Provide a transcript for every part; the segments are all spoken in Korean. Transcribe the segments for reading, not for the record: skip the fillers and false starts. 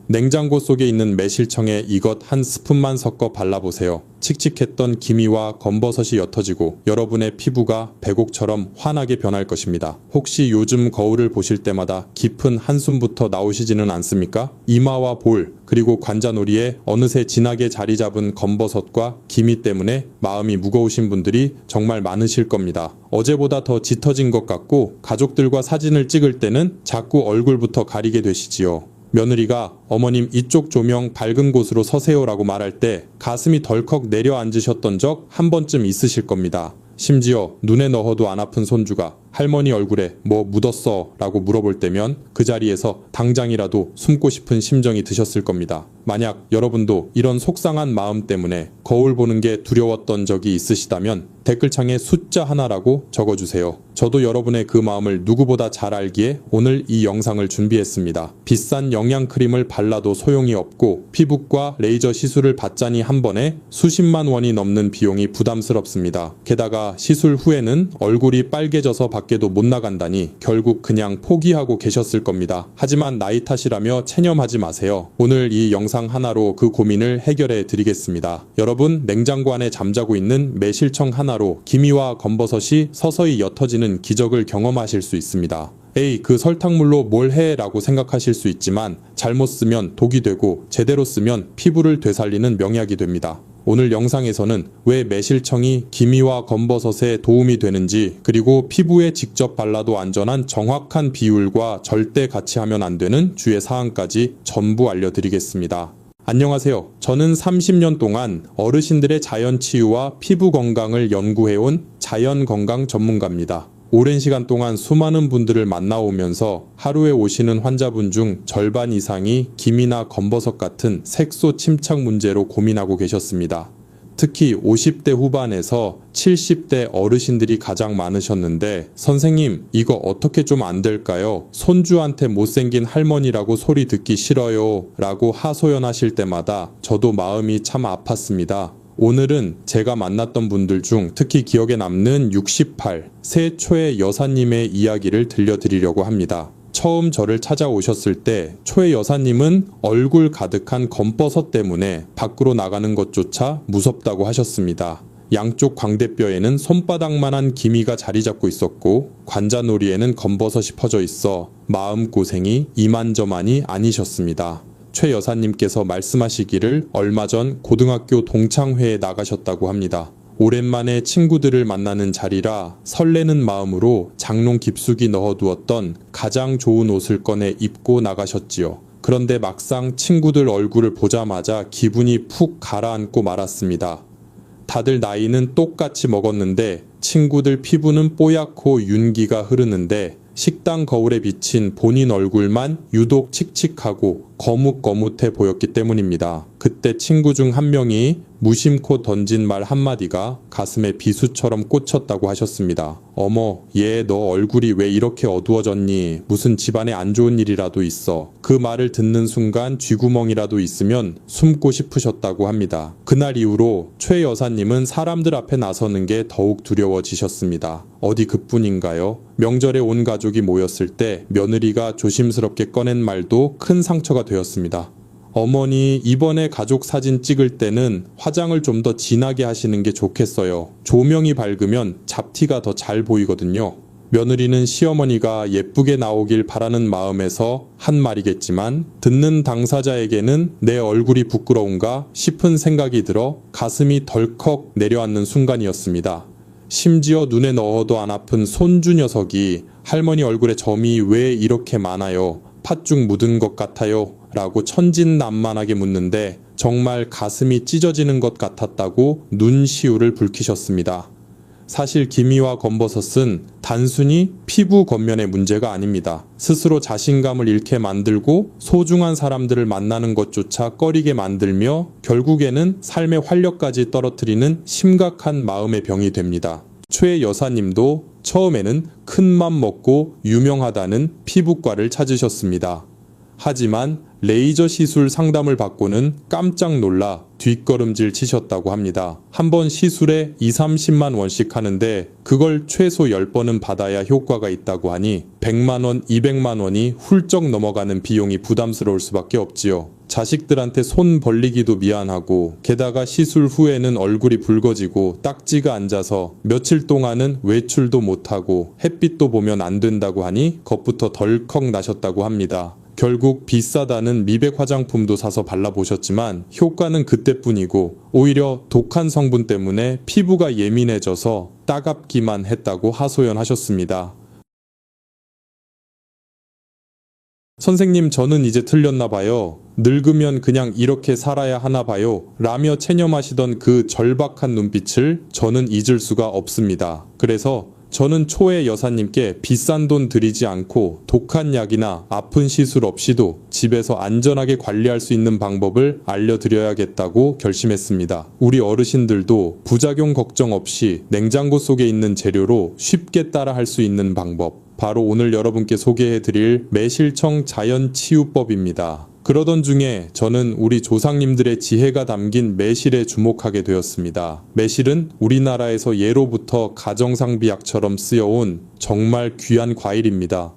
냉장고 속에 있는 매실청에 이것 한 스푼만 섞어 발라보세요. 칙칙했던 기미와 검버섯이 옅어지고 여러분의 피부가 백옥처럼 환하게 변할 것입니다. 혹시 요즘 거울을 보실 때마다 깊은 한숨부터 나오시지는 않습니까? 이마와 볼, 그리고 관자놀이에 어느새 진하게 자리 잡은 검버섯과 기미 때문에 마음이 무거우신 분들이 정말 많으실 겁니다. 어제보다 더 짙어진 것 같고 가족들과 사진을 찍을 때는 자꾸 얼굴부터 가리게 되시지요. 며느리가 어머님 이쪽 조명 밝은 곳으로 서세요라고 말할 때 가슴이 덜컥 내려앉으셨던 적 한 번쯤 있으실 겁니다. 심지어 눈에 넣어도 안 아픈 손주가 할머니 얼굴에 뭐 묻었어? 라고 물어볼 때면 그 자리에서 당장이라도 숨고 싶은 심정이 드셨을 겁니다. 만약 여러분도 이런 속상한 마음 때문에 거울 보는 게 두려웠던 적이 있으시다면 댓글창에 숫자 하나라고 적어주세요. 저도 여러분의 그 마음을 누구보다 잘 알기에 오늘 이 영상을 준비했습니다. 비싼 영양크림을 발라도 소용이 없고 피부과 레이저 시술을 받자니 한 번에 수십만 원이 넘는 비용이 부담스럽습니다. 게다가 시술 후에는 얼굴이 빨개져서 밖에도 못 나간다니 결국 그냥 포기하고 계셨을 겁니다. 하지만 나이 탓이라며 체념하지 마세요. 오늘 이 영상 하나로 그 고민을 해결해 드리겠습니다. 여러분, 냉장고 안에 잠자고 있는 매실청 하나로 기미와 검버섯이 서서히 옅어지는 기적을 경험하실 수 있습니다. 에이, 그 설탕물로 뭘 해? 라고 생각하실 수 있지만 잘못 쓰면 독이 되고 제대로 쓰면 피부를 되살리는 명약이 됩니다. 오늘 영상에서는 왜 매실청이 기미와 검버섯에 도움이 되는지, 그리고 피부에 직접 발라도 안전한 정확한 비율과 절대 같이 하면 안 되는 주의 사항까지 전부 알려드리겠습니다. 안녕하세요. 저는 30년 동안 어르신들의 자연치유와 피부 건강을 연구해온 자연건강 전문가입니다. 오랜 시간 동안 수많은 분들을 만나오면서 하루에 오시는 환자분 중 절반 이상이 기미나 검버섯 같은 색소 침착 문제로 고민하고 계셨습니다. 특히 50대 후반에서 70대 어르신들이 가장 많으셨는데, 선생님, 이거 어떻게 좀 안 될까요? 손주한테 못생긴 할머니라고 소리 듣기 싫어요 라고 하소연하실 때마다 저도 마음이 참 아팠습니다. 오늘은 제가 만났던 분들 중 특히 기억에 남는 68, 새 초의 여사님의 이야기를 들려드리려고 합니다. 처음 저를 찾아오셨을 때 초의 여사님은 얼굴 가득한 검버섯 때문에 밖으로 나가는 것조차 무섭다고 하셨습니다. 양쪽 광대뼈에는 손바닥만한 기미가 자리 잡고 있었고 관자놀이에는 검버섯이 퍼져 있어 마음고생이 이만저만이 아니셨습니다. 최 여사님께서 말씀하시기를 얼마 전 고등학교 동창회에 나가셨다고 합니다. 오랜만에 친구들을 만나는 자리라 설레는 마음으로 장롱 깊숙이 넣어두었던 가장 좋은 옷을 꺼내 입고 나가셨지요. 그런데 막상 친구들 얼굴을 보자마자 기분이 푹 가라앉고 말았습니다. 다들 나이는 똑같이 먹었는데 친구들 피부는 뽀얗고 윤기가 흐르는데 식당 거울에 비친 본인 얼굴만 유독 칙칙하고 거뭇거뭇해 보였기 때문입니다. 그때 친구 중 한 명이 무심코 던진 말 한마디가 가슴에 비수처럼 꽂혔다고 하셨습니다. 어머, 얘 너 얼굴이 왜 이렇게 어두워졌니? 무슨 집안에 안 좋은 일이라도 있어. 그 말을 듣는 순간 쥐구멍이라도 있으면 숨고 싶으셨다고 합니다. 그날 이후로 최 여사님은 사람들 앞에 나서는 게 더욱 두려워지셨습니다. 어디 그뿐인가요? 명절에 온 가족이 모였을 때 며느리가 조심스럽게 꺼낸 말도 큰 상처가 되었습니다. 어머니, 이번에 가족 사진 찍을 때는 화장을 좀 더 진하게 하시는 게 좋겠어요. 조명이 밝으면 잡티가 더 잘 보이거든요. 며느리는 시어머니가 예쁘게 나오길 바라는 마음에서 한 말이겠지만 듣는 당사자에게는 내 얼굴이 부끄러운가 싶은 생각이 들어 가슴이 덜컥 내려앉는 순간이었습니다. 심지어 눈에 넣어도 안 아픈 손주 녀석이 할머니 얼굴에 점이 왜 이렇게 많아요? 팥죽 묻은 것 같아요? 라고 천진난만하게 묻는데 정말 가슴이 찢어지는 것 같았다고 눈시울을 붉히셨습니다. 사실 기미와 검버섯은 단순히 피부 겉면의 문제가 아닙니다. 스스로 자신감을 잃게 만들고 소중한 사람들을 만나는 것조차 꺼리게 만들며 결국에는 삶의 활력까지 떨어뜨리는 심각한 마음의 병이 됩니다. 최 여사님도 처음에는 큰맘 먹고 유명하다는 피부과를 찾으셨습니다. 하지만 레이저 시술 상담을 받고는 깜짝 놀라 뒷걸음질 치셨다고 합니다. 한 번 시술에 2~30만 원씩 하는데 그걸 최소 10번은 받아야 효과가 있다고 하니 100만 원, 200만 원이 훌쩍 넘어가는 비용이 부담스러울 수밖에 없지요. 자식들한테 손 벌리기도 미안하고 게다가 시술 후에는 얼굴이 붉어지고 딱지가 앉아서 며칠 동안은 외출도 못하고 햇빛도 보면 안 된다고 하니 겁부터 덜컥 나셨다고 합니다. 결국 비싸다는 미백 화장품도 사서 발라보셨지만 효과는 그때뿐이고 오히려 독한 성분 때문에 피부가 예민해져서 따갑기만 했다고 하소연하셨습니다. 선생님, 저는 이제 틀렸나 봐요. 늙으면 그냥 이렇게 살아야 하나 봐요. 라며 체념하시던 그 절박한 눈빛을 저는 잊을 수가 없습니다. 그래서 저는 초에 여사님께 비싼 돈 들이지 않고 독한 약이나 아픈 시술 없이도 집에서 안전하게 관리할 수 있는 방법을 알려드려야겠다고 결심했습니다. 우리 어르신들도 부작용 걱정 없이 냉장고 속에 있는 재료로 쉽게 따라할 수 있는 방법, 바로 오늘 여러분께 소개해드릴 매실청 자연치유법입니다. 그러던 중에 저는 우리 조상님들의 지혜가 담긴 매실에 주목하게 되었습니다. 매실은 우리나라에서 예로부터 가정상비약처럼 쓰여온 정말 귀한 과일입니다.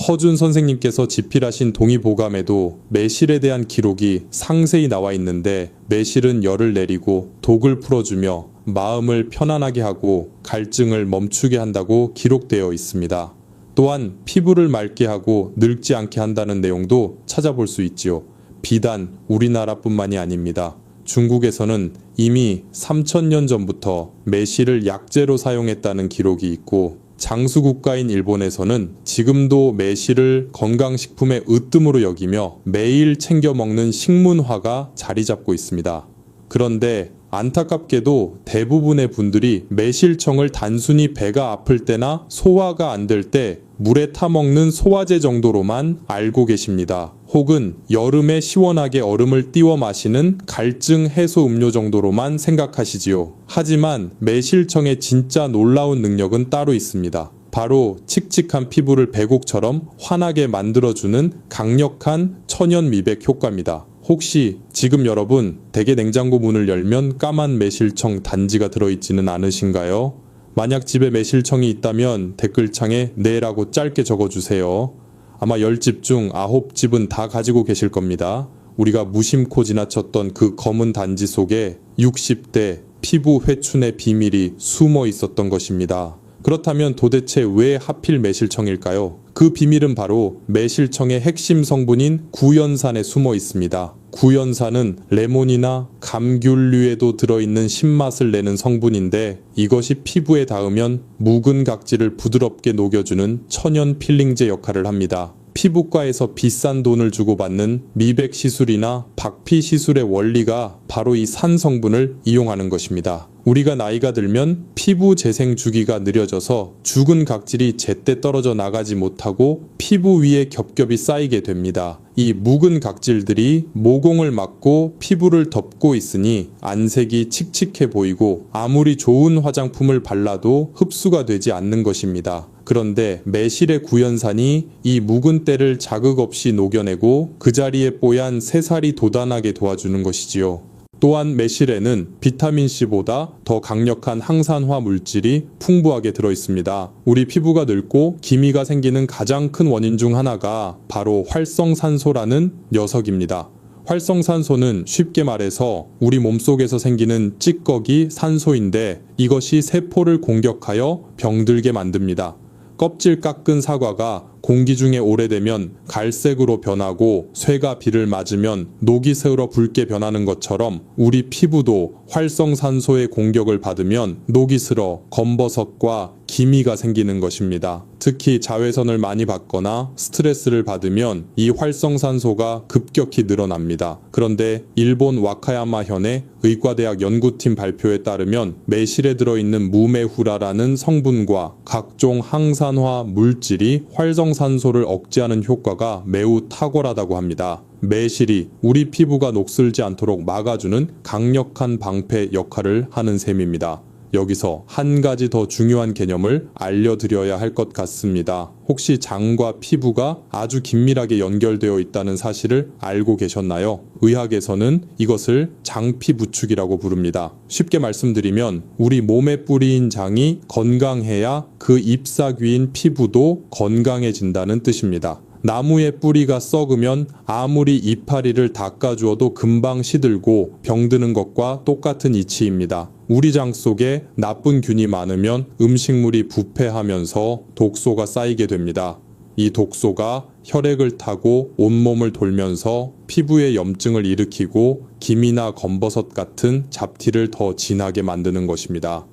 허준 선생님께서 집필하신 동의보감에도 매실에 대한 기록이 상세히 나와 있는데, 매실은 열을 내리고 독을 풀어주며 마음을 편안하게 하고 갈증을 멈추게 한다고 기록되어 있습니다. 또한 피부를 맑게 하고 늙지 않게 한다는 내용도 찾아볼 수 있지요. 비단 우리나라뿐만이 아닙니다. 중국에서는 이미 3000년 전부터 매실을 약재로 사용했다는 기록이 있고, 장수국가인 일본에서는 지금도 매실을 건강식품의 으뜸으로 여기며 매일 챙겨 먹는 식문화가 자리 잡고 있습니다. 그런데 안타깝게도 대부분의 분들이 매실청을 단순히 배가 아플 때나 소화가 안 될 때 물에 타 먹는 소화제 정도로만 알고 계십니다. 혹은 여름에 시원하게 얼음을 띄워 마시는 갈증 해소 음료 정도로만 생각하시지요. 하지만 매실청의 진짜 놀라운 능력은 따로 있습니다. 바로 칙칙한 피부를 배곡처럼 환하게 만들어주는 강력한 천연 미백 효과입니다. 혹시 지금 여러분 댁의 냉장고 문을 열면 까만 매실청 단지가 들어있지는 않으신가요? 만약 집에 매실청이 있다면 댓글창에 네라고 짧게 적어주세요. 아마 10집 중 9집은 다 가지고 계실 겁니다. 우리가 무심코 지나쳤던 그 검은 단지 속에 60대 피부 회춘의 비밀이 숨어 있었던 것입니다. 그렇다면 도대체 왜 하필 매실청일까요? 그 비밀은 바로 매실청의 핵심 성분인 구연산에 숨어 있습니다. 구연산은 레몬이나 감귤류에도 들어있는 신맛을 내는 성분인데, 이것이 피부에 닿으면 묵은 각질을 부드럽게 녹여주는 천연 필링제 역할을 합니다. 피부과에서 비싼 돈을 주고 받는 미백 시술이나 박피 시술의 원리가 바로 이 산 성분을 이용하는 것입니다. 우리가 나이가 들면 피부 재생 주기가 느려져서 죽은 각질이 제때 떨어져 나가지 못하고 피부 위에 겹겹이 쌓이게 됩니다. 이 묵은 각질들이 모공을 막고 피부를 덮고 있으니 안색이 칙칙해 보이고 아무리 좋은 화장품을 발라도 흡수가 되지 않는 것입니다. 그런데 매실의 구연산이 이 묵은 때를 자극 없이 녹여내고 그 자리에 뽀얀 새살이 돋아나게 도와주는 것이지요. 또한 매실에는 비타민C보다 더 강력한 항산화 물질이 풍부하게 들어있습니다. 우리 피부가 늙고 기미가 생기는 가장 큰 원인 중 하나가 바로 활성산소라는 녀석입니다. 활성산소는 쉽게 말해서 우리 몸속에서 생기는 찌꺼기 산소인데, 이것이 세포를 공격하여 병들게 만듭니다. 껍질 깎은 사과가 공기 중에 오래되면 갈색으로 변하고 쇠가 비를 맞으면 녹이 새어 붉게 변하는 것처럼 우리 피부도 활성산소의 공격을 받으면 녹이 슬어 검버섯과 기미가 생기는 것입니다. 특히 자외선을 많이 받거나 스트레스를 받으면 이 활성산소가 급격히 늘어납니다. 그런데 일본 와카야마현의 의과대학 연구팀 발표에 따르면 매실에 들어있는 무메후라라는 성분과 각종 항산화 물질이 활성산소를 억제하는 효과가 매우 탁월하다고 합니다. 매실이 우리 피부가 녹슬지 않도록 막아주는 강력한 방패 역할을 하는 셈입니다. 여기서 한 가지 더 중요한 개념을 알려드려야 할 것 같습니다. 혹시 장과 피부가 아주 긴밀하게 연결되어 있다는 사실을 알고 계셨나요? 의학에서는 이것을 장피부축이라고 부릅니다. 쉽게 말씀드리면 우리 몸에 뿌리인 장이 건강해야 그 잎사귀인 피부도 건강해진다는 뜻입니다. 나무의 뿌리가 썩으면 아무리 이파리를 닦아주어도 금방 시들고 병드는 것과 똑같은 이치입니다. 우리 장 속에 나쁜 균이 많으면 음식물이 부패하면서 독소가 쌓이게 됩니다. 이 독소가 혈액을 타고 온몸을 돌면서 피부에 염증을 일으키고 기미나 검버섯 같은 잡티를 더 진하게 만드는 것입니다.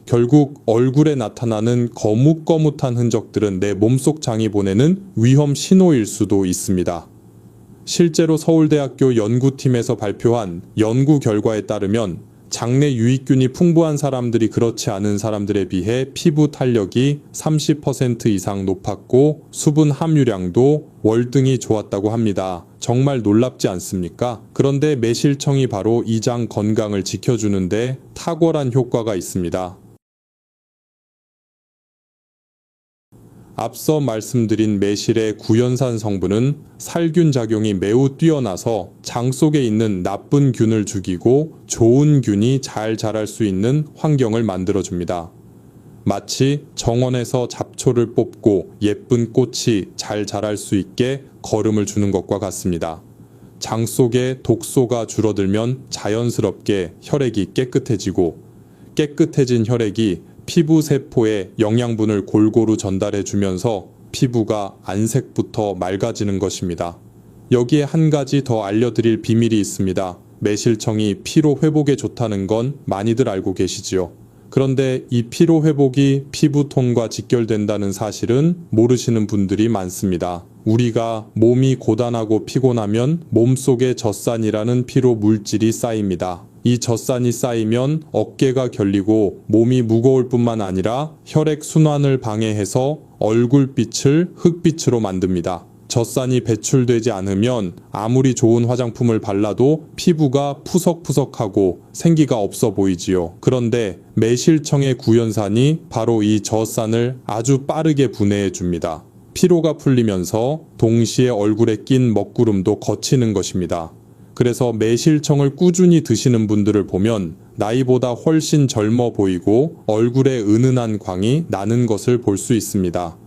결국 얼굴에 나타나는 거뭇거뭇한 흔적들은 내 몸속 장이 보내는 위험 신호일 수도 있습니다. 실제로 서울대학교 연구팀에서 발표한 연구 결과에 따르면 장내 유익균이 풍부한 사람들이 그렇지 않은 사람들에 비해 피부 탄력이 30% 이상 높았고 수분 함유량도 월등히 좋았다고 합니다. 정말 놀랍지 않습니까? 그런데 매실청이 바로 이 장 건강을 지켜주는데 탁월한 효과가 있습니다. 앞서 말씀드린 매실의 구연산 성분은 살균 작용이 매우 뛰어나서 장 속에 있는 나쁜 균을 죽이고 좋은 균이 잘 자랄 수 있는 환경을 만들어줍니다. 마치 정원에서 잡초를 뽑고 예쁜 꽃이 잘 자랄 수 있게 거름을 주는 것과 같습니다. 장 속에 독소가 줄어들면 자연스럽게 혈액이 깨끗해지고 깨끗해진 혈액이 피부 세포에 영양분을 골고루 전달해 주면서 피부가 안색부터 맑아지는 것입니다. 여기에 한 가지 더 알려드릴 비밀이 있습니다. 매실청이 피로 회복에 좋다는 건 많이들 알고 계시지요. 그런데 이 피로 회복이 피부톤과 직결된다는 사실은 모르시는 분들이 많습니다. 우리가 몸이 고단하고 피곤하면 몸속에 젖산이라는 피로 물질이 쌓입니다. 이 젖산이 쌓이면 어깨가 결리고 몸이 무거울 뿐만 아니라 혈액 순환을 방해해서 얼굴빛을 흑빛으로 만듭니다. 젖산이 배출되지 않으면 아무리 좋은 화장품을 발라도 피부가 푸석푸석하고 생기가 없어 보이지요. 그런데 매실청의 구연산이 바로 이 젖산을 아주 빠르게 분해해 줍니다. 피로가 풀리면서 동시에 얼굴에 낀 먹구름도 걷히는 것입니다. 그래서 매실청을 꾸준히 드시는 분들을 보면 나이보다 훨씬 젊어 보이고 얼굴에 은은한 광이 나는 것을 볼 수 있습니다.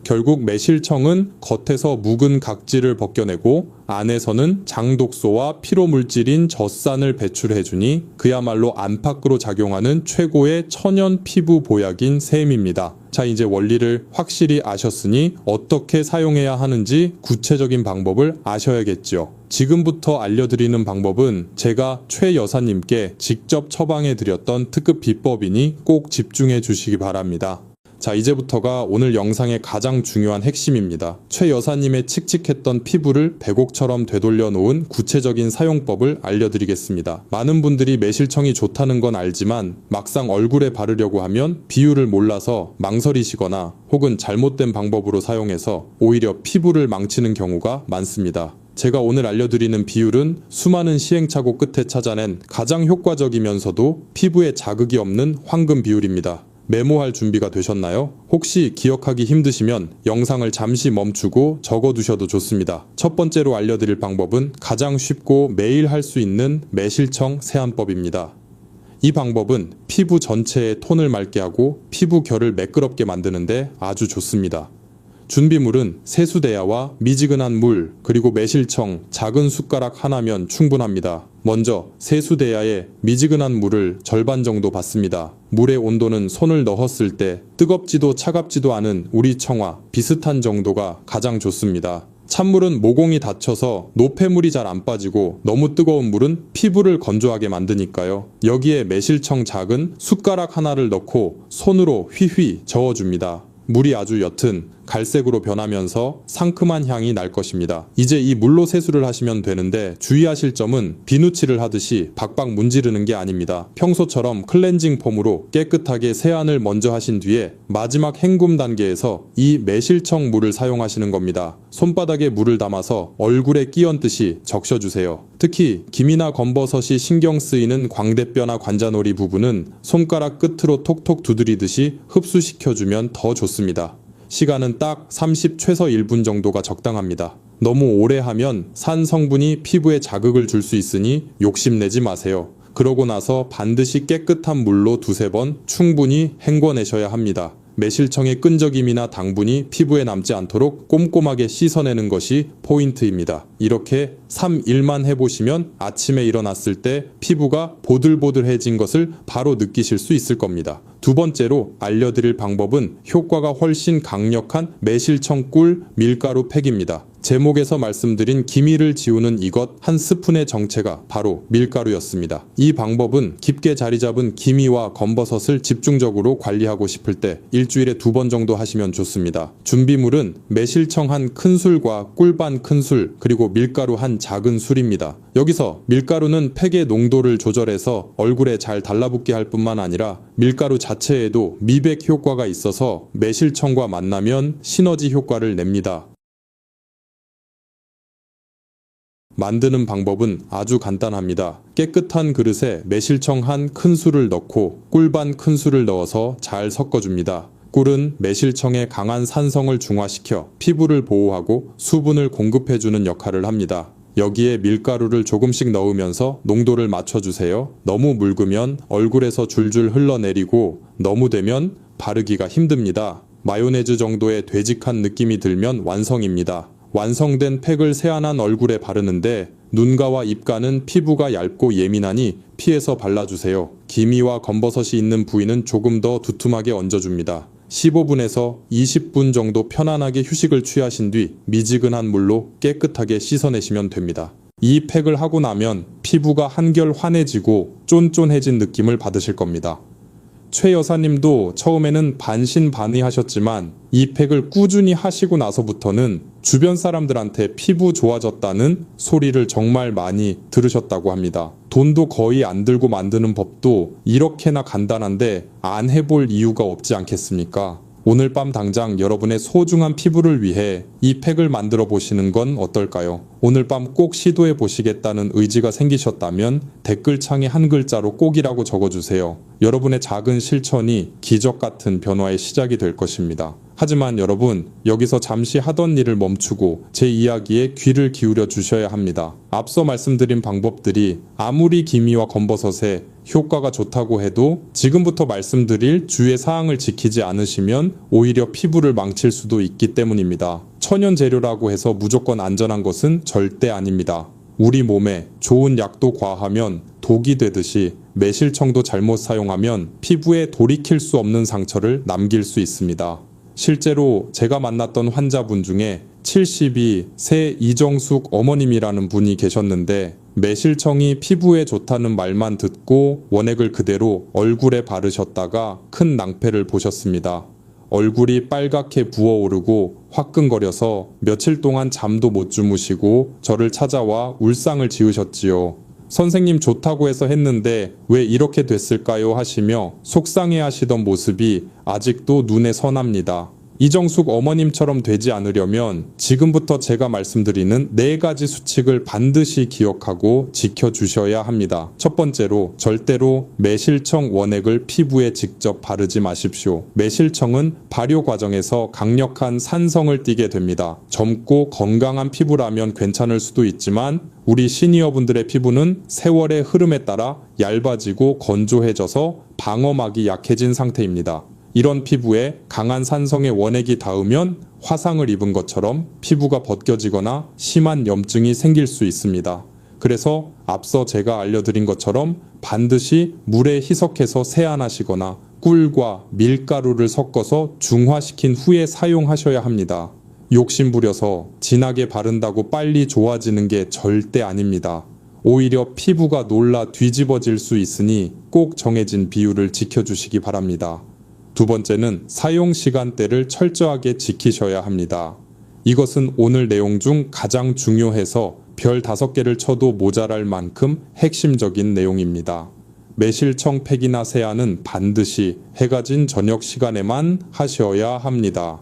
결국 매실청은 겉에서 묵은 각질을 벗겨내고 안에서는 장독소와 피로물질인 젖산을 배출해주니 그야말로 안팎으로 작용하는 최고의 천연 피부 보약인 셈입니다. 자, 이제 원리를 확실히 아셨으니 어떻게 사용해야 하는지 구체적인 방법을 아셔야겠죠. 지금부터 알려드리는 방법은 제가 최 여사님께 직접 처방해드렸던 특급 비법이니 꼭 집중해 주시기 바랍니다. 자, 이제부터가 오늘 영상의 가장 중요한 핵심입니다. 최 여사님의 칙칙했던 피부를 백옥처럼 되돌려 놓은 구체적인 사용법을 알려드리겠습니다. 많은 분들이 매실청이 좋다는 건 알지만 막상 얼굴에 바르려고 하면 비율을 몰라서 망설이시거나 혹은 잘못된 방법으로 사용해서 오히려 피부를 망치는 경우가 많습니다. 제가 오늘 알려드리는 비율은 수많은 시행착오 끝에 찾아낸 가장 효과적이면서도 피부에 자극이 없는 황금 비율입니다. 메모할 준비가 되셨나요? 혹시 기억하기 힘드시면 영상을 잠시 멈추고 적어두셔도 좋습니다. 첫 번째로 알려드릴 방법은 가장 쉽고 매일 할 수 있는 매실청 세안법입니다. 이 방법은 피부 전체의 톤을 맑게 하고 피부 결을 매끄럽게 만드는데 아주 좋습니다. 준비물은 세수대야와 미지근한 물, 그리고 매실청 작은 숟가락 하나면 충분합니다. 먼저 세수대야에 미지근한 물을 절반 정도 붓습니다. 물의 온도는 손을 넣었을 때 뜨겁지도 차갑지도 않은 우리 청아 비슷한 정도가 가장 좋습니다. 찬물은 모공이 닫혀서 노폐물이 잘 안 빠지고 너무 뜨거운 물은 피부를 건조하게 만드니까요. 여기에 매실청 작은 숟가락 하나를 넣고 손으로 휘휘 저어줍니다. 물이 아주 옅은 갈색으로 변하면서 상큼한 향이 날 것입니다. 이제 이 물로 세수를 하시면 되는데 주의하실 점은 비누칠을 하듯이 박박 문지르는 게 아닙니다. 평소처럼 클렌징 폼으로 깨끗하게 세안을 먼저 하신 뒤에 마지막 헹굼 단계에서 이 매실청 물을 사용하시는 겁니다. 손바닥에 물을 담아서 얼굴에 끼얹듯이 적셔주세요. 특히 기미나 검버섯이 신경 쓰이는 광대뼈나 관자놀이 부분은 손가락 끝으로 톡톡 두드리듯이 흡수시켜주면 더 좋습니다. 시간은 딱 30 최소 1분 정도가 적당합니다. 너무 오래 하면 산 성분이 피부에 자극을 줄 수 있으니 욕심내지 마세요. 그러고 나서 반드시 깨끗한 물로 두세 번 충분히 헹궈내셔야 합니다. 매실청의 끈적임이나 당분이 피부에 남지 않도록 꼼꼼하게 씻어내는 것이 포인트입니다. 이렇게 3일만 해보시면 아침에 일어났을 때 피부가 보들보들해진 것을 바로 느끼실 수 있을 겁니다. 두 번째로 알려드릴 방법은 효과가 훨씬 강력한 매실청 꿀 밀가루 팩입니다. 제목에서 말씀드린 기미를 지우는 이것 한 스푼의 정체가 바로 밀가루였습니다. 이 방법은 깊게 자리 잡은 기미와 검버섯을 집중적으로 관리하고 싶을 때 일주일에 2번 정도 하시면 좋습니다. 준비물은 매실청 한 큰술과 꿀 반 큰술 그리고 밀가루 한 작은 술입니다. 여기서 밀가루는 팩의 농도를 조절해서 얼굴에 잘 달라붙게 할 뿐만 아니라 밀가루 자체에도 미백 효과가 있어서 매실청과 만나면 시너지 효과를 냅니다. 만드는 방법은 아주 간단합니다. 깨끗한 그릇에 매실청 한 큰술을 넣고 꿀 반 큰술을 넣어서 잘 섞어줍니다. 꿀은 매실청의 강한 산성을 중화시켜 피부를 보호하고 수분을 공급해주는 역할을 합니다. 여기에 밀가루를 조금씩 넣으면서 농도를 맞춰주세요. 너무 묽으면 얼굴에서 줄줄 흘러내리고 너무 되면 바르기가 힘듭니다. 마요네즈 정도의 되직한 느낌이 들면 완성입니다. 완성된 팩을 세안한 얼굴에 바르는데 눈가와 입가는 피부가 얇고 예민하니 피해서 발라주세요. 기미와 검버섯이 있는 부위는 조금 더 두툼하게 얹어줍니다. 15분에서 20분 정도 편안하게 휴식을 취하신 뒤 미지근한 물로 깨끗하게 씻어내시면 됩니다. 이 팩을 하고 나면 피부가 한결 환해지고 쫀쫀해진 느낌을 받으실 겁니다. 최 여사님도 처음에는 반신반의하셨지만 이 팩을 꾸준히 하시고 나서부터는 주변 사람들한테 피부 좋아졌다는 소리를 정말 많이 들으셨다고 합니다. 돈도 거의 안 들고 만드는 법도 이렇게나 간단한데 안 해볼 이유가 없지 않겠습니까? 오늘 밤 당장 여러분의 소중한 피부를 위해 이 팩을 만들어 보시는 건 어떨까요? 오늘 밤 꼭 시도해 보시겠다는 의지가 생기셨다면 댓글창에 한 글자로 꼭이라고 적어주세요. 여러분의 작은 실천이 기적 같은 변화의 시작이 될 것입니다. 하지만 여러분, 여기서 잠시 하던 일을 멈추고 제 이야기에 귀를 기울여 주셔야 합니다. 앞서 말씀드린 방법들이 아무리 기미와 검버섯에 효과가 좋다고 해도 지금부터 말씀드릴 주의 사항을 지키지 않으시면 오히려 피부를 망칠 수도 있기 때문입니다. 천연 재료라고 해서 무조건 안전한 것은 절대 아닙니다. 우리 몸에 좋은 약도 과하면 독이 되듯이 매실청도 잘못 사용하면 피부에 돌이킬 수 없는 상처를 남길 수 있습니다. 실제로 제가 만났던 환자분 중에 72 새 이정숙 어머님이라는 분이 계셨는데 매실청이 피부에 좋다는 말만 듣고 원액을 그대로 얼굴에 바르셨다가 큰 낭패를 보셨습니다. 얼굴이 빨갛게 부어오르고 화끈거려서 며칠 동안 잠도 못 주무시고 저를 찾아와 울상을 지으셨지요. 선생님 좋다고 해서 했는데 왜 이렇게 됐을까요? 하시며 속상해 하시던 모습이 아직도 눈에 선합니다. 이정숙 어머님처럼 되지 않으려면 지금부터 제가 말씀드리는 4가지 수칙을 반드시 기억하고 지켜주셔야 합니다. 첫 번째로 절대로 매실청 원액을 피부에 직접 바르지 마십시오. 매실청은 발효 과정에서 강력한 산성을 띠게 됩니다. 젊고 건강한 피부라면 괜찮을 수도 있지만 우리 시니어분들의 피부는 세월의 흐름에 따라 얇아지고 건조해져서 방어막이 약해진 상태입니다. 이런 피부에 강한 산성의 원액이 닿으면 화상을 입은 것처럼 피부가 벗겨지거나 심한 염증이 생길 수 있습니다. 그래서 앞서 제가 알려드린 것처럼 반드시 물에 희석해서 세안하시거나 꿀과 밀가루를 섞어서 중화시킨 후에 사용하셔야 합니다. 욕심부려서 진하게 바른다고 빨리 좋아지는 게 절대 아닙니다. 오히려 피부가 놀라 뒤집어질 수 있으니 꼭 정해진 비율을 지켜주시기 바랍니다. 두 번째는 사용 시간대를 철저하게 지키셔야 합니다. 이것은 오늘 내용 중 가장 중요해서 별 5개를 쳐도 모자랄 만큼 핵심적인 내용입니다. 매실청 팩이나 세안은 반드시 해가 진 저녁 시간에만 하셔야 합니다.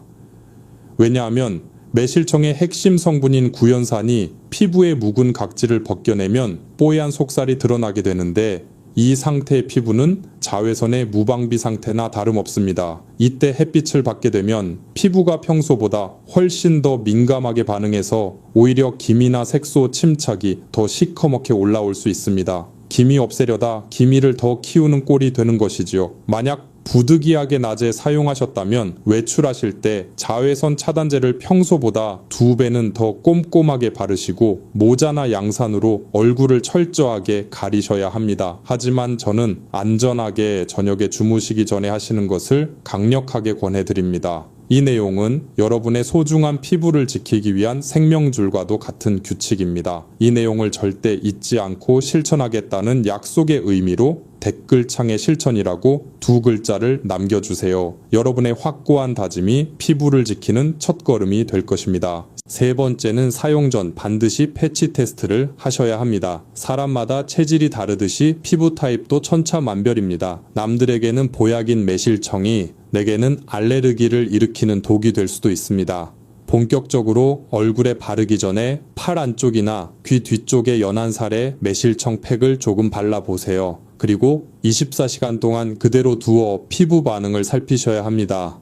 왜냐하면 매실청의 핵심 성분인 구연산이 피부의 묵은 각질을 벗겨내면 뽀얀 속살이 드러나게 되는데 이 상태의 피부는 자외선의 무방비 상태나 다름없습니다. 이때 햇빛을 받게 되면 피부가 평소보다 훨씬 더 민감하게 반응해서 오히려 기미나 색소 침착이 더 시커멓게 올라올 수 있습니다. 기미 없애려다 기미를 더 키우는 꼴이 되는 것이지요. 만약 부득이하게 낮에 사용하셨다면 외출하실 때 자외선 차단제를 평소보다 2배는 더 꼼꼼하게 바르시고 모자나 양산으로 얼굴을 철저하게 가리셔야 합니다. 하지만 저는 안전하게 저녁에 주무시기 전에 하시는 것을 강력하게 권해드립니다. 이 내용은 여러분의 소중한 피부를 지키기 위한 생명줄과도 같은 규칙입니다. 이 내용을 절대 잊지 않고 실천하겠다는 약속의 의미로 댓글창에 실천이라고 2글자를 남겨주세요. 여러분의 확고한 다짐이 피부를 지키는 첫걸음이 될 것입니다. 세 번째는 사용 전 반드시 패치 테스트를 하셔야 합니다. 사람마다 체질이 다르듯이 피부 타입도 천차만별입니다. 남들에게는 보약인 매실청이 내게는 알레르기를 일으키는 독이 될 수도 있습니다. 본격적으로 얼굴에 바르기 전에 팔 안쪽이나 귀 뒤쪽의 연한 살에 매실청 팩을 조금 발라보세요. 그리고 24시간 동안 그대로 두어 피부 반응을 살피셔야 합니다.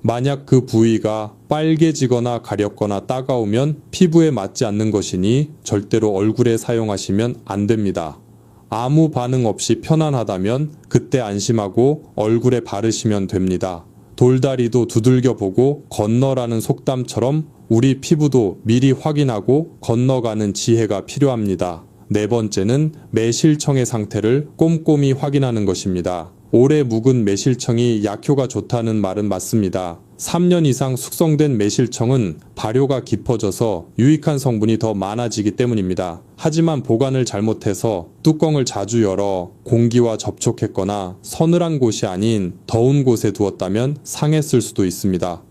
만약 그 부위가 빨개지거나 가렵거나 따가우면 피부에 맞지 않는 것이니 절대로 얼굴에 사용하시면 안 됩니다. 아무 반응 없이 편안하다면 그때 안심하고 얼굴에 바르시면 됩니다. 돌다리도 두들겨 보고 건너라는 속담처럼 우리 피부도 미리 확인하고 건너가는 지혜가 필요합니다. 네 번째는 매실청의 상태를 꼼꼼히 확인하는 것입니다. 오래 묵은 매실청이 약효가 좋다는 말은 맞습니다. 3년 이상 숙성된 매실청은 발효가 깊어져서 유익한 성분이 더 많아지기 때문입니다. 하지만 보관을 잘못해서 뚜껑을 자주 열어 공기와 접촉했거나 서늘한 곳이 아닌 더운 곳에 두었다면 상했을 수도 있습니다.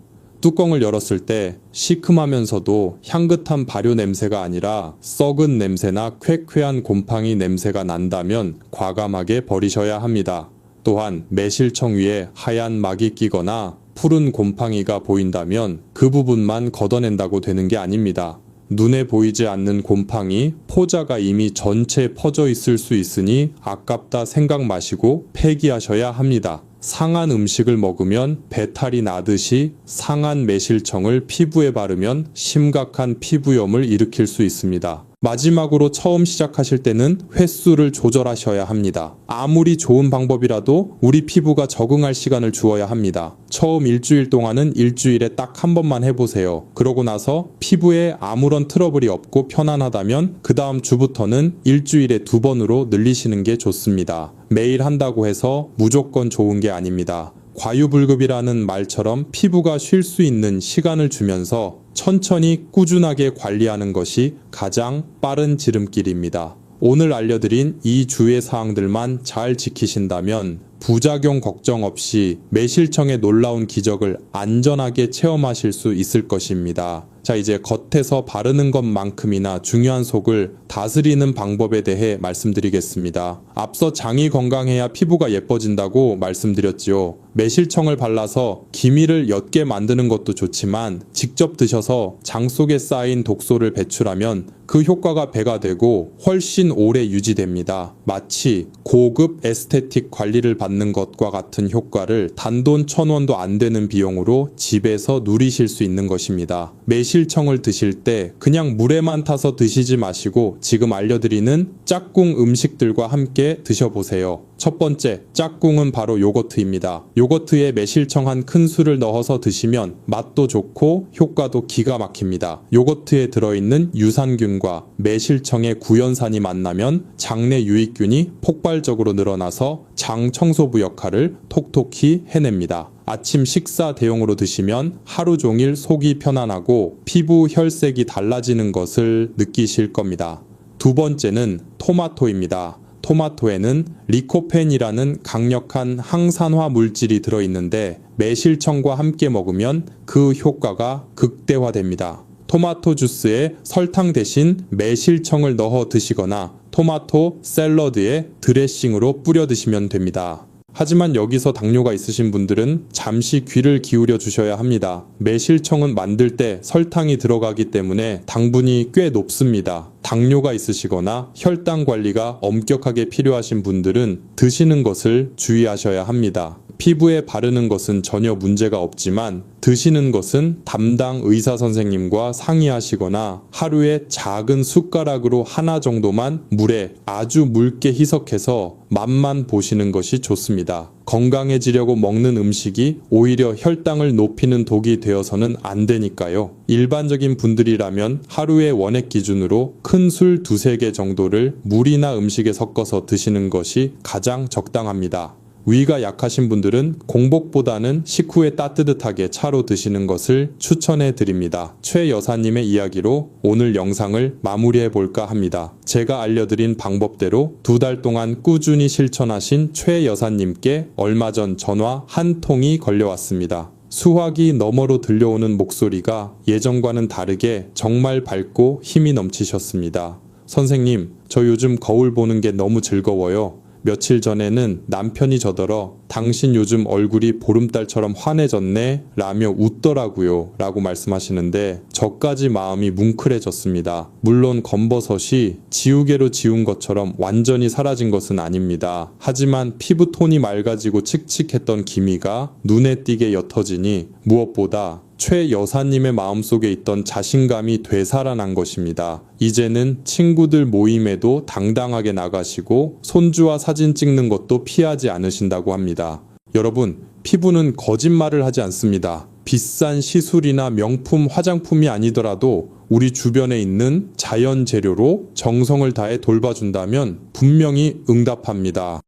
뚜껑을 열었을 때 시큼하면서도 향긋한 발효 냄새가 아니라 썩은 냄새나 쾌쾌한 곰팡이 냄새가 난다면 과감하게 버리셔야 합니다. 또한 매실청 위에 하얀 막이 끼거나 푸른 곰팡이가 보인다면 그 부분만 걷어낸다고 되는 게 아닙니다. 눈에 보이지 않는 곰팡이, 포자가 이미 전체에 퍼져 있을 수 있으니 아깝다 생각 마시고 폐기하셔야 합니다. 상한 음식을 먹으면 배탈이 나듯이 상한 매실청을 피부에 바르면 심각한 피부염을 일으킬 수 있습니다. 마지막으로 처음 시작하실 때는 횟수를 조절하셔야 합니다. 아무리 좋은 방법이라도 우리 피부가 적응할 시간을 주어야 합니다. 처음 일주일 동안은 일주일에 딱 한 번만 해보세요. 그러고 나서 피부에 아무런 트러블이 없고 편안하다면 그 다음 주부터는 일주일에 2번으로 늘리시는 게 좋습니다. 매일 한다고 해서 무조건 좋은 게 아닙니다. 과유불급이라는 말처럼 피부가 쉴 수 있는 시간을 주면서 천천히 꾸준하게 관리하는 것이 가장 빠른 지름길입니다. 오늘 알려드린 이 주의 사항들만 잘 지키신다면 부작용 걱정 없이 매실청의 놀라운 기적을 안전하게 체험하실 수 있을 것입니다. 자, 이제 겉에서 바르는 것만큼이나 중요한 속을 다스리는 방법에 대해 말씀드리겠습니다. 앞서 장이 건강해야 피부가 예뻐진다고 말씀드렸지요. 매실청을 발라서 기미를 옅게 만드는 것도 좋지만 직접 드셔서 장 속에 쌓인 독소를 배출하면 그 효과가 배가 되고 훨씬 오래 유지됩니다. 마치 고급 에스테틱 관리를 받는 것과 같은 효과를 단돈 1,000원도 안 되는 비용으로 집에서 누리실 수 있는 것입니다. 매실청을 드실 때 그냥 물에만 타서 드시지 마시고 지금 알려드리는 짝꿍 음식들과 함께 드셔보세요. 첫 번째, 짝꿍은 바로 요거트입니다. 요거트에 매실청 한 큰술을 넣어서 드시면 맛도 좋고 효과도 기가 막힙니다. 요거트에 들어있는 유산균과 매실청의 구연산이 만나면 장내 유익균이 폭발적으로 늘어나서 장 청소부 역할을 톡톡히 해냅니다. 아침 식사 대용으로 드시면 하루 종일 속이 편안하고 피부 혈색이 달라지는 것을 느끼실 겁니다. 두 번째는 토마토입니다. 토마토에는 리코펜이라는 강력한 항산화 물질이 들어있는데 매실청과 함께 먹으면 그 효과가 극대화됩니다. 토마토 주스에 설탕 대신 매실청을 넣어 드시거나 토마토 샐러드에 드레싱으로 뿌려 드시면 됩니다. 하지만 여기서 당뇨가 있으신 분들은 잠시 귀를 기울여 주셔야 합니다. 매실청은 만들 때 설탕이 들어가기 때문에 당분이 꽤 높습니다. 당뇨가 있으시거나 혈당 관리가 엄격하게 필요하신 분들은 드시는 것을 주의하셔야 합니다. 피부에 바르는 것은 전혀 문제가 없지만 드시는 것은 담당 의사 선생님과 상의하시거나 하루에 작은 숟가락으로 하나 정도만 물에 아주 묽게 희석해서 맛만 보시는 것이 좋습니다. 건강해지려고 먹는 음식이 오히려 혈당을 높이는 독이 되어서는 안 되니까요. 일반적인 분들이라면 하루의 원액 기준으로 큰 술 2-3개 정도를 물이나 음식에 섞어서 드시는 것이 가장 적당합니다. 위가 약하신 분들은 공복보다는 식후에 따뜻하게 차로 드시는 것을 추천해 드립니다. 최 여사님의 이야기로 오늘 영상을 마무리해 볼까 합니다. 제가 알려드린 방법대로 2달 동안 꾸준히 실천하신 최 여사님께 얼마 전 전화 한 통이 걸려왔습니다. 수화기 너머로 들려오는 목소리가 예전과는 다르게 정말 밝고 힘이 넘치셨습니다. 선생님, 저 요즘 거울 보는 게 너무 즐거워요. 며칠 전에는 남편이 저더러 당신 요즘 얼굴이 보름달처럼 환해졌네 라며 웃더라고요 라고 말씀하시는데 저까지 마음이 뭉클해졌습니다. 물론 검버섯이 지우개로 지운 것처럼 완전히 사라진 것은 아닙니다. 하지만 피부톤이 맑아지고 칙칙했던 기미가 눈에 띄게 옅어지니 무엇보다 최 여사님의 마음속에 있던 자신감이 되살아난 것입니다. 이제는 친구들 모임에도 당당하게 나가시고 손주와 사진 찍는 것도 피하지 않으신다고 합니다. 여러분, 피부는 거짓말을 하지 않습니다. 비싼 시술이나 명품 화장품이 아니더라도 우리 주변에 있는 자연 재료로 정성을 다해 돌봐준다면 분명히 응답합니다.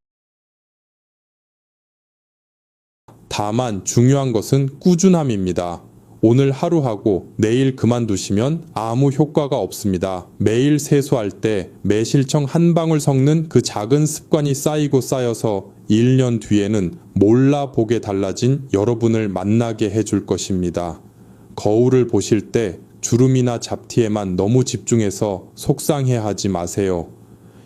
다만 중요한 것은 꾸준함입니다. 오늘 하루 하고 내일 그만두시면 아무 효과가 없습니다. 매일 세수할 때 매실청 한 방울 섞는 그 작은 습관이 쌓이고 쌓여서 1년 뒤에는 몰라보게 달라진 여러분을 만나게 해줄 것입니다. 거울을 보실 때 주름이나 잡티에만 너무 집중해서 속상해하지 마세요.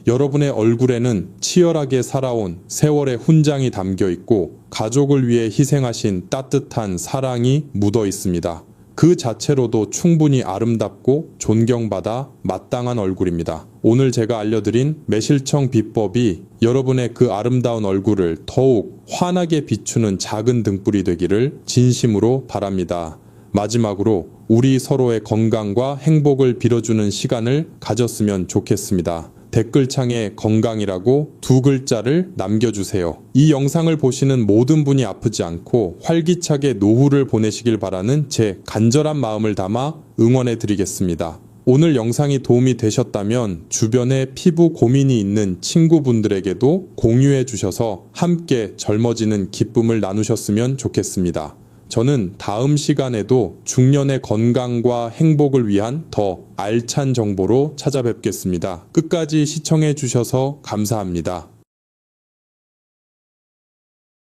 여러분의 얼굴에는 치열하게 살아온 세월의 훈장이 담겨 있고 가족을 위해 희생하신 따뜻한 사랑이 묻어 있습니다. 그 자체로도 충분히 아름답고 존경받아 마땅한 얼굴입니다. 오늘 제가 알려드린 매실청 비법이 여러분의 그 아름다운 얼굴을 더욱 환하게 비추는 작은 등불이 되기를 진심으로 바랍니다. 마지막으로 우리 서로의 건강과 행복을 빌어주는 시간을 가졌으면 좋겠습니다. 댓글창에 건강이라고 2글자를 남겨주세요. 이 영상을 보시는 모든 분이 아프지 않고 활기차게 노후를 보내시길 바라는 제 간절한 마음을 담아 응원해 드리겠습니다. 오늘 영상이 도움이 되셨다면 주변에 피부 고민이 있는 친구분들에게도 공유해 주셔서 함께 젊어지는 기쁨을 나누셨으면 좋겠습니다. 저는 다음 시간에도 중년의 건강과 행복을 위한 더 알찬 정보로 찾아뵙겠습니다. 끝까지 시청해 주셔서 감사합니다.